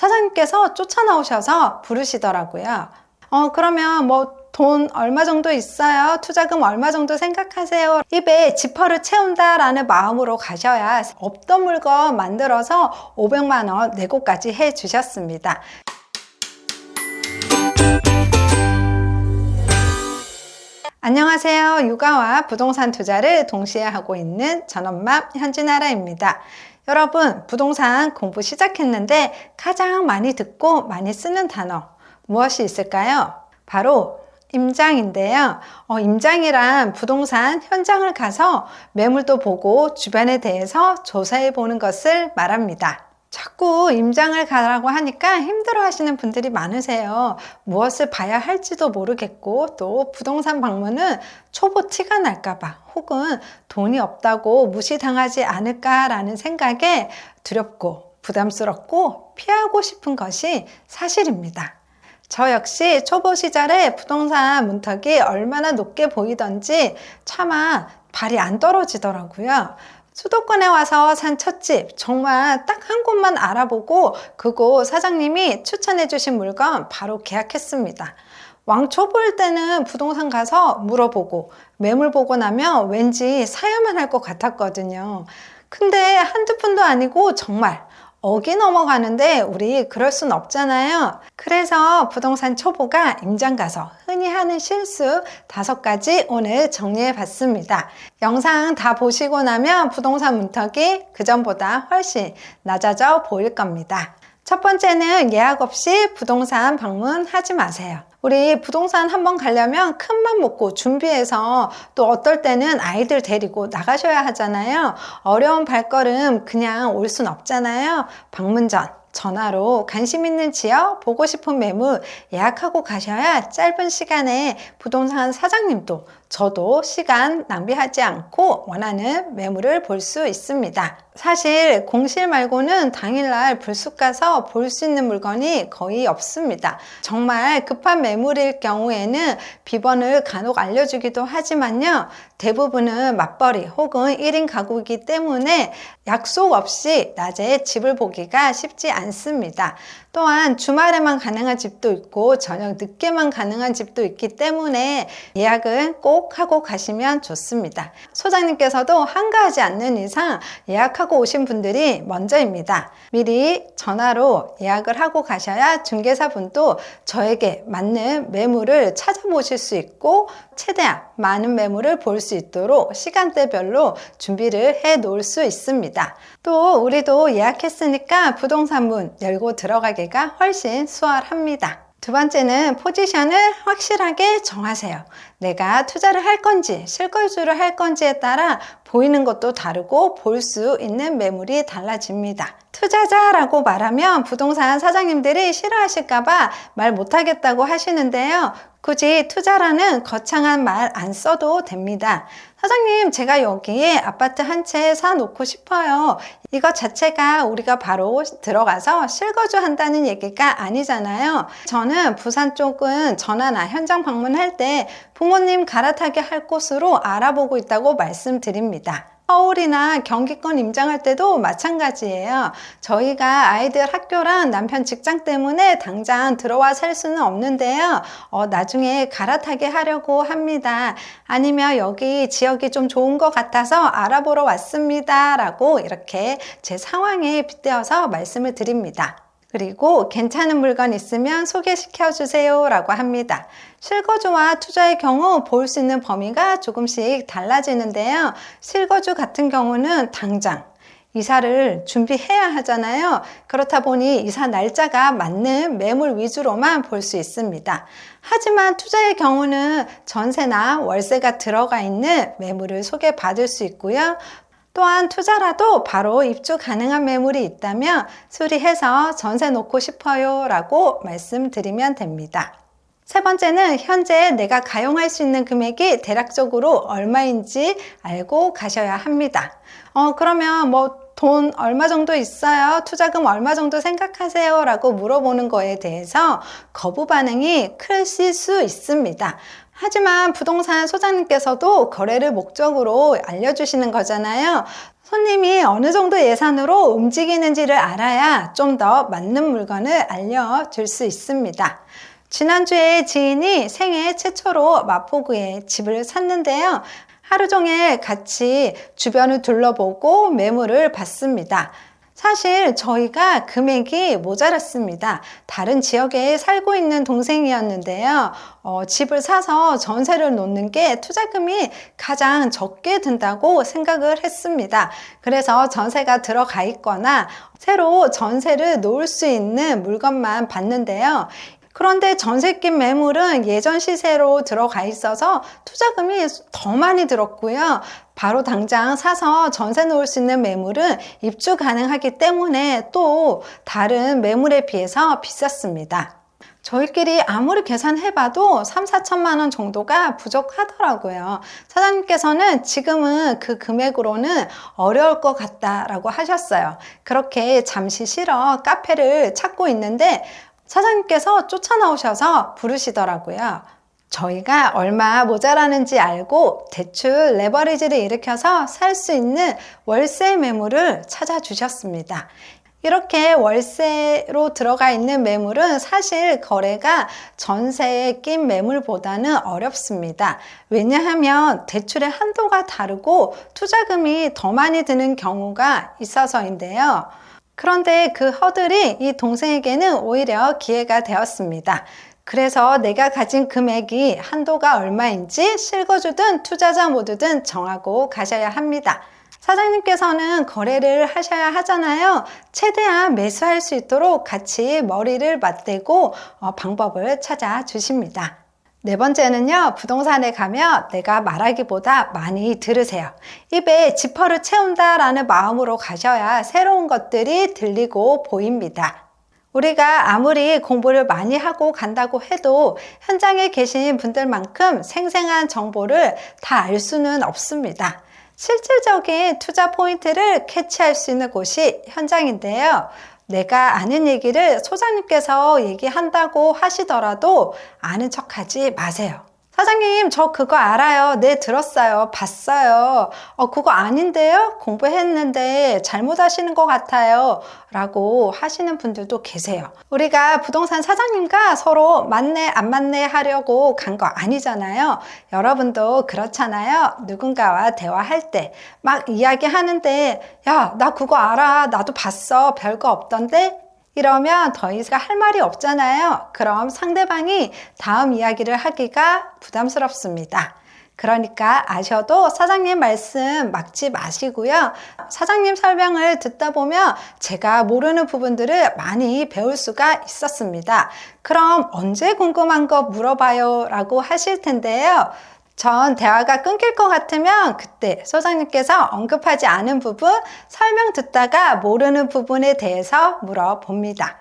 사장님께서 쫓아나오셔서 부르시더라고요. 그러면 돈 얼마 정도 있어요? 투자금 얼마 정도 생각하세요? 입에 지퍼를 채운다라는 마음으로 가셔야 없던 물건 만들어서 500만 원 내고까지 해 주셨습니다. 안녕하세요. 육아와 부동산 투자를 동시에 하고 있는 전엄맘 현진아라입니다. 여러분, 부동산 공부 시작했는데 가장 많이 듣고 많이 쓰는 단어 무엇이 있을까요? 바로 임장인데요. 임장이란 부동산 현장을 가서 매물도 보고 주변에 대해서 조사해 보는 것을 말합니다. 자꾸 임장을 가라고 하니까 힘들어 하시는 분들이 많으세요. 무엇을 봐야 할지도 모르겠고, 또 부동산 방문은 초보 티가 날까봐 혹은 돈이 없다고 무시당하지 않을까라는 생각에 두렵고 부담스럽고 피하고 싶은 것이 사실입니다. 저 역시 초보 시절에 부동산 문턱이 얼마나 높게 보이던지 차마 발이 안 떨어지더라고요. 수도권에 와서 산 첫 집, 정말 딱 한 곳만 알아보고 그곳 사장님이 추천해 주신 물건 바로 계약했습니다. 왕초보일 때는 부동산 가서 물어보고 매물 보고 나면 왠지 사야만 할 것 같았거든요. 근데 한두 푼도 아니고 정말 억이 넘어가는데 우리 그럴 순 없잖아요. 그래서 부동산 초보가 임장 가서 흔히 하는 실수 5가지 오늘 정리해 봤습니다. 영상 다 보시고 나면 부동산 문턱이 그전보다 훨씬 낮아져 보일 겁니다. 첫 번째는 예약 없이 부동산 방문하지 마세요. 우리 부동산 한번 가려면 큰맘 먹고 준비해서 또 어떨 때는 아이들 데리고 나가셔야 하잖아요. 어려운 발걸음 그냥 올 순 없잖아요. 방문 전 전화로 관심 있는 지역, 보고 싶은 매물 예약하고 가셔야 짧은 시간에 부동산 사장님도 저도 시간 낭비하지 않고 원하는 매물을 볼 수 있습니다. 사실 공실 말고는 당일날 불쑥 가서 볼 수 있는 물건이 거의 없습니다. 정말 급한 매물일 경우에는 비번을 간혹 알려주기도 하지만요. 대부분은 맞벌이 혹은 1인 가구이기 때문에 약속 없이 낮에 집을 보기가 쉽지 않습니다. 또한 주말에만 가능한 집도 있고 저녁 늦게만 가능한 집도 있기 때문에 예약은 꼭 하고 가시면 좋습니다. 소장님께서도 한가하지 않는 이상 예약하고 오신 분들이 먼저입니다. 미리 전화로 예약을 하고 가셔야 중개사분도 저에게 맞는 매물을 찾아보실 수 있고 최대한 많은 매물을 볼 수 있도록 시간대별로 준비를 해 놓을 수 있습니다. 또 우리도 예약했으니까 부동산 문 열고 들어가기가 훨씬 수월합니다. 두 번째는 포지션을 확실하게 정하세요. 내가 투자를 할 건지 실거주를 할 건지에 따라 보이는 것도 다르고 볼 수 있는 매물이 달라집니다. 투자자라고 말하면 부동산 사장님들이 싫어하실까봐 말 못하겠다고 하시는데요. 굳이 투자라는 거창한 말 안 써도 됩니다. 사장님, 제가 여기에 아파트 한 채 사놓고 싶어요. 이것 자체가 우리가 바로 들어가서 실거주 한다는 얘기가 아니잖아요. 저는 부산 쪽은 전화나 현장 방문할 때 부모님 갈아타게 할 곳으로 알아보고 있다고 말씀드립니다. 서울이나 경기권 임장할 때도 마찬가지예요. 저희가 아이들 학교랑 남편 직장 때문에 당장 들어와 살 수는 없는데요. 나중에 갈아타게 하려고 합니다. 아니면 여기 지역이 좀 좋은 것 같아서 알아보러 왔습니다. 라고 이렇게 제 상황에 빗대어서 말씀을 드립니다. 그리고 괜찮은 물건 있으면 소개시켜 주세요 라고 합니다. 실거주와 투자의 경우 볼 수 있는 범위가 조금씩 달라지는데요. 실거주 같은 경우는 당장 이사를 준비해야 하잖아요. 그렇다 보니 이사 날짜가 맞는 매물 위주로만 볼 수 있습니다. 하지만 투자의 경우는 전세나 월세가 들어가 있는 매물을 소개받을 수 있고요. 또한 투자라도 바로 입주 가능한 매물이 있다면 수리해서 전세 놓고 싶어요 라고 말씀드리면 됩니다. 세 번째는 현재 내가 가용할 수 있는 금액이 대략적으로 얼마인지 알고 가셔야 합니다. 그러면 돈 얼마 정도 있어요? 투자금 얼마 정도 생각하세요? 라고 물어보는 거에 대해서 거부 반응이 크실 수 있습니다. 하지만 부동산 소장님께서도 거래를 목적으로 알려주시는 거잖아요. 손님이 어느 정도 예산으로 움직이는지를 알아야 좀 더 맞는 물건을 알려줄 수 있습니다. 지난주에 지인이 생애 최초로 마포구에 집을 샀는데요. 하루 종일 같이 주변을 둘러보고 매물을 봤습니다. 사실 저희가 금액이 모자랐습니다. 다른 지역에 살고 있는 동생이었는데요. 집을 사서 전세를 놓는 게 투자금이 가장 적게 든다고 생각을 했습니다. 그래서 전세가 들어가 있거나 새로 전세를 놓을 수 있는 물건만 봤는데요. 그런데 전세 낀 매물은 예전 시세로 들어가 있어서 투자금이 더 많이 들었고요. 바로 당장 사서 전세 놓을 수 있는 매물은 입주 가능하기 때문에 또 다른 매물에 비해서 비쌌습니다. 저희끼리 아무리 계산해봐도 3, 4천만 원 정도가 부족하더라고요. 사장님께서는 지금은 그 금액으로는 어려울 것 같다라고 하셨어요. 그렇게 잠시 쉬러 카페를 찾고 있는데 사장님께서 쫓아나오셔서 부르시더라고요. 저희가 얼마 모자라는지 알고 대출 레버리지를 일으켜서 살 수 있는 월세 매물을 찾아주셨습니다. 이렇게 월세로 들어가 있는 매물은 사실 거래가 전세에 낀 매물보다는 어렵습니다. 왜냐하면 대출의 한도가 다르고 투자금이 더 많이 드는 경우가 있어서인데요. 그런데 그 허들이 이 동생에게는 오히려 기회가 되었습니다. 그래서 내가 가진 금액이 한도가 얼마인지 실거주든 투자자 모두든 정하고 가셔야 합니다. 사장님께서는 거래를 하셔야 하잖아요. 최대한 매수할 수 있도록 같이 머리를 맞대고 방법을 찾아주십니다. 네 번째는요, 부동산에 가면 내가 말하기보다 많이 들으세요. 입에 지퍼를 채운다라는 마음으로 가셔야 새로운 것들이 들리고 보입니다. 우리가 아무리 공부를 많이 하고 간다고 해도 현장에 계신 분들만큼 생생한 정보를 다 알 수는 없습니다. 실질적인 투자 포인트를 캐치할 수 있는 곳이 현장인데요. 내가 아는 얘기를 소장님께서 얘기한다고 하시더라도 아는 척하지 마세요. 사장님, 저 그거 알아요. 네, 들었어요. 봤어요. 그거 아닌데요? 공부했는데 잘못 하시는 것 같아요. 라고 하시는 분들도 계세요. 우리가 부동산 사장님과 서로 맞네, 안 맞네 하려고 간 거 아니잖아요. 여러분도 그렇잖아요. 누군가와 대화할 때 막 이야기하는데, 야, 나 그거 알아. 나도 봤어. 별거 없던데? 이러면 더 이상 할 말이 없잖아요. 그럼 상대방이 다음 이야기를 하기가 부담스럽습니다. 그러니까 아셔도 사장님 말씀 막지 마시고요. 사장님 설명을 듣다 보면 제가 모르는 부분들을 많이 배울 수가 있었습니다. 그럼 언제 궁금한 거 물어봐요 라고 하실 텐데요. 전 대화가 끊길 것 같으면 그때 소장님께서 언급하지 않은 부분 설명 듣다가 모르는 부분에 대해서 물어봅니다.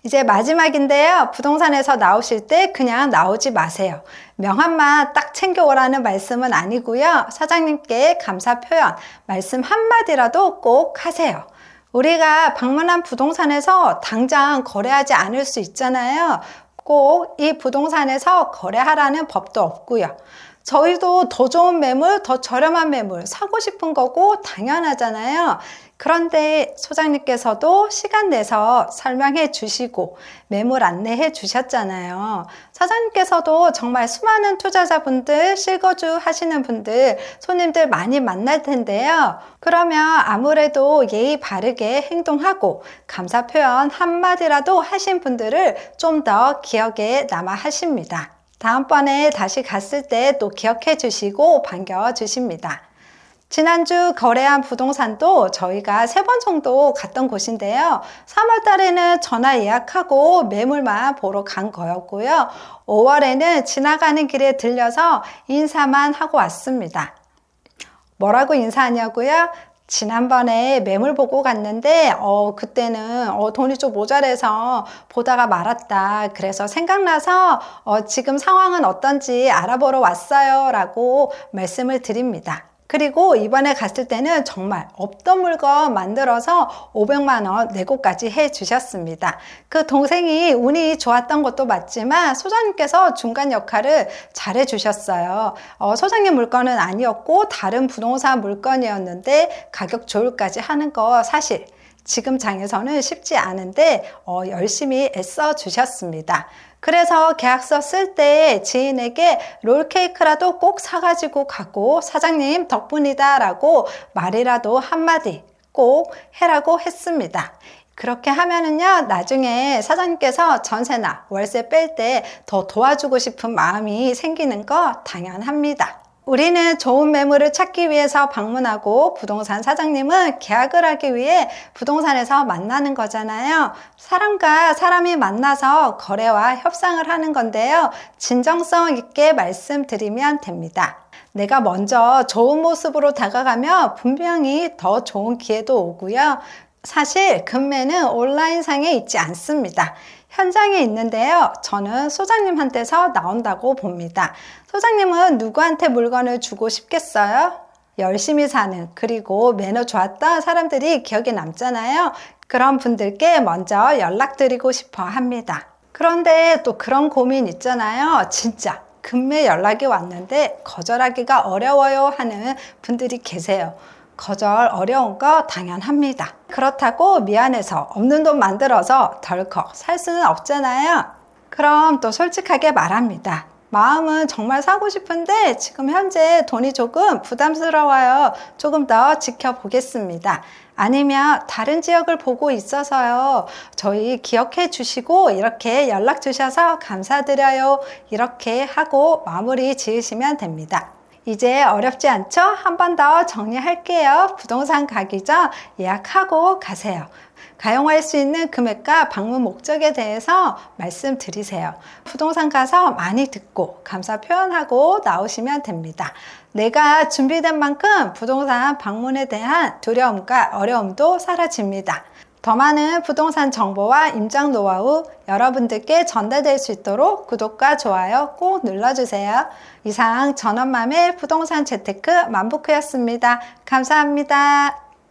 이제 마지막인데요. 부동산에서 나오실 때 그냥 나오지 마세요. 명함만 딱 챙겨오라는 말씀은 아니고요. 사장님께 감사 표현, 말씀 한마디라도 꼭 하세요. 우리가 방문한 부동산에서 당장 거래하지 않을 수 있잖아요. 꼭 이 부동산에서 거래하라는 법도 없고요. 저희도 더 좋은 매물, 더 저렴한 매물 사고 싶은 거고 당연하잖아요. 그런데 소장님께서도 시간 내서 설명해 주시고 매물 안내해 주셨잖아요. 사장님께서도 정말 수많은 투자자분들, 실거주 하시는 분들, 손님들 많이 만날 텐데요. 그러면 아무래도 예의 바르게 행동하고 감사 표현 한마디라도 하신 분들을 좀 더 기억에 남아 하십니다. 다음번에 다시 갔을 때 또 기억해 주시고 반겨 주십니다. 지난주 거래한 부동산도 저희가 3번 정도 갔던 곳인데요. 3월 달에는 전화 예약하고 매물만 보러 간 거였고요. 5월에는 지나가는 길에 들려서 인사만 하고 왔습니다. 뭐라고 인사하냐고요? 지난번에 매물 보고 갔는데 그때는 돈이 좀 모자라서 보다가 말았다. 그래서 생각나서 지금 상황은 어떤지 알아보러 왔어요 라고 말씀을 드립니다. 그리고 이번에 갔을 때는 정말 없던 물건 만들어서 500만 원 내고까지 해 주셨습니다. 그 동생이 운이 좋았던 것도 맞지만 소장님께서 중간 역할을 잘 해주셨어요. 소장님 물건은 아니었고 다른 부동산 물건이었는데 가격 조율까지 하는 거 사실 지금 장에서는 쉽지 않은데 열심히 애써 주셨습니다. 그래서 계약서 쓸 때 지인에게 롤케이크라도 꼭 사가지고 가고 사장님 덕분이다 라고 말이라도 한마디 꼭 해라고 했습니다. 그렇게 하면은요, 나중에 사장님께서 전세나 월세 뺄 때 더 도와주고 싶은 마음이 생기는 거 당연합니다. 우리는 좋은 매물을 찾기 위해서 방문하고 부동산 사장님은 계약을 하기 위해 부동산에서 만나는 거잖아요. 사람과 사람이 만나서 거래와 협상을 하는 건데요. 진정성 있게 말씀드리면 됩니다. 내가 먼저 좋은 모습으로 다가가면 분명히 더 좋은 기회도 오고요. 사실 금매는 온라인상에 있지 않습니다. 현장에 있는데요. 저는 소장님한테서 나온다고 봅니다. 소장님은 누구한테 물건을 주고 싶겠어요? 열심히 사는 그리고 매너 좋았던 사람들이 기억에 남잖아요. 그런 분들께 먼저 연락드리고 싶어 합니다. 그런데 또 그런 고민 있잖아요. 진짜 금매 연락이 왔는데 거절하기가 어려워요 하는 분들이 계세요. 거절 어려운 거 당연합니다. 그렇다고 미안해서 없는 돈 만들어서 덜컥 살 수는 없잖아요. 그럼 또 솔직하게 말합니다. 마음은 정말 사고 싶은데 지금 현재 돈이 조금 부담스러워요. 조금 더 지켜보겠습니다. 아니면 다른 지역을 보고 있어서요. 저희 기억해 주시고 이렇게 연락 주셔서 감사드려요. 이렇게 하고 마무리 지으시면 됩니다. 이제 어렵지 않죠? 한 번 더 정리할게요. 부동산 가기 전 예약하고 가세요. 가용할 수 있는 금액과 방문 목적에 대해서 말씀드리세요. 부동산 가서 많이 듣고 감사 표현하고 나오시면 됩니다. 내가 준비된 만큼 부동산 방문에 대한 두려움과 어려움도 사라집니다. 더 많은 부동산 정보와 임장 노하우 여러분들께 전달될 수 있도록 구독과 좋아요 꼭 눌러주세요. 이상 전원맘의 부동산 재테크 만부크였습니다. 감사합니다.